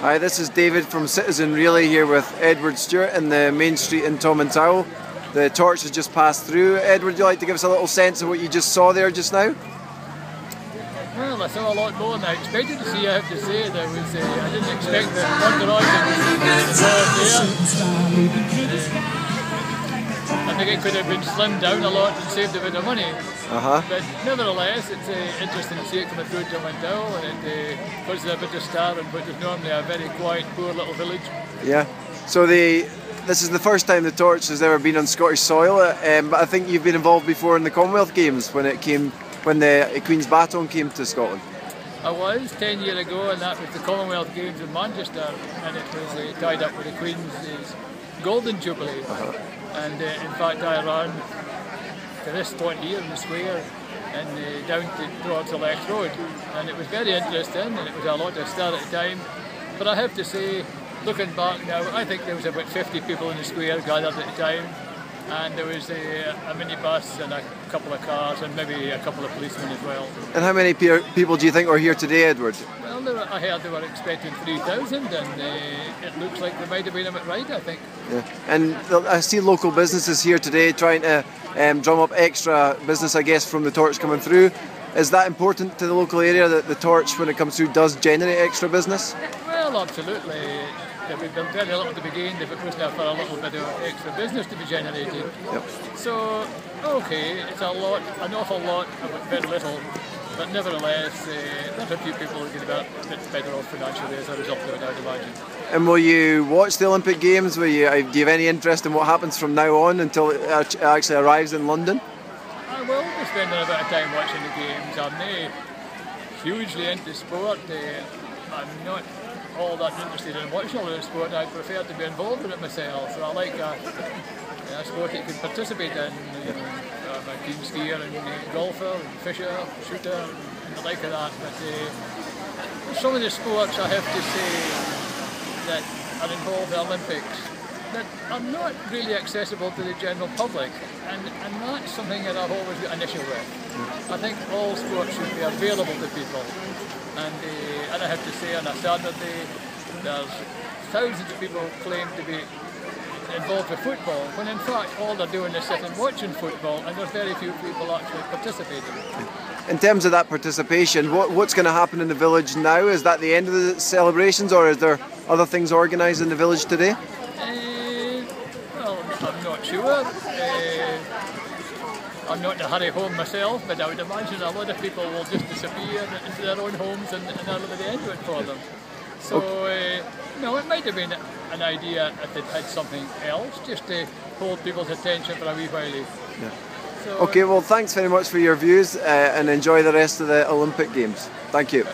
Hi, this is David from Citizen Relay here with Edward Stuart in the main street in Tomintoul. The torch has just passed through. Edward, would you like to give us a little sense of what you just saw there just now? Well, I saw a lot more than I expected to see, I have to say. I didn't expect the entourage there. I think it could have been slimmed down a lot and saved a bit of money. But nevertheless, it's interesting to see it coming through Tomintoul, and it puts a bit of star in what is normally a very quiet, poor little village. Yeah. So this is the first time the torch has ever been on Scottish soil, but I think you've been involved before in the Commonwealth Games when the Queen's Baton came to Scotland. I was 10 years ago, and that was the Commonwealth Games in Manchester, and it was tied up with the Queen's Golden Jubilee. And in fact, I ran to this spot here in the square and down towards the Lex Road, and it was very interesting, and it was a lot of stir at the time. But I have to say, looking back now, I think there was about 50 people in the square gathered at the time, and there was a minibus and a couple of cars and maybe a couple of policemen as well. And how many people do you think were here today, Edward? Well, I heard they were expecting 3,000, and it looks like they might have been a bit right, I think. Yeah. And I see local businesses here today trying to drum up extra business, I guess, from the torch coming through. Is that important to the local area, that the torch, when it comes through, does generate extra business? Well, absolutely. There would be very little to be gained if it wasn't for a little bit of extra business to be generated. Yep. So, okay, it's an awful lot of very little, but nevertheless, there's a few people who get a bit better off financially as a result of it, I'd imagine. And will you watch the Olympic Games? Do you have any interest in what happens from now on until it actually arrives in London? I will be spending a bit of time watching the games. I'm not hugely into sport. I'm not all that interested in watching all of the sport. I prefer to be involved in it myself. So I like a sport you can participate in. I'm a keen skier and golfer and fisher, shooter, and the like of that. But some of the sports, I have to say, that are involved in the Olympics that are not really accessible to the general public, and that's something that I've always got an issue with. I think all sports should be available to people, and I have to say, on a Saturday there's thousands of people who claim to be involved with football, when in fact all they're doing is sitting watching football, and there's very few people actually participating. In terms of that participation, what's going to happen in the village now? Is that the end of the celebrations, or is there other things organised in the village today? Well, I'm not sure. I'm not in a hurry home myself, but I would imagine a lot of people will just disappear into their own homes, and that'll be the end of it for them. So, no, it might have been an idea if it had something else, just to hold people's attention for a wee while. Yeah. So, okay, well, thanks very much for your views, and enjoy the rest of the Olympic Games. Thank you.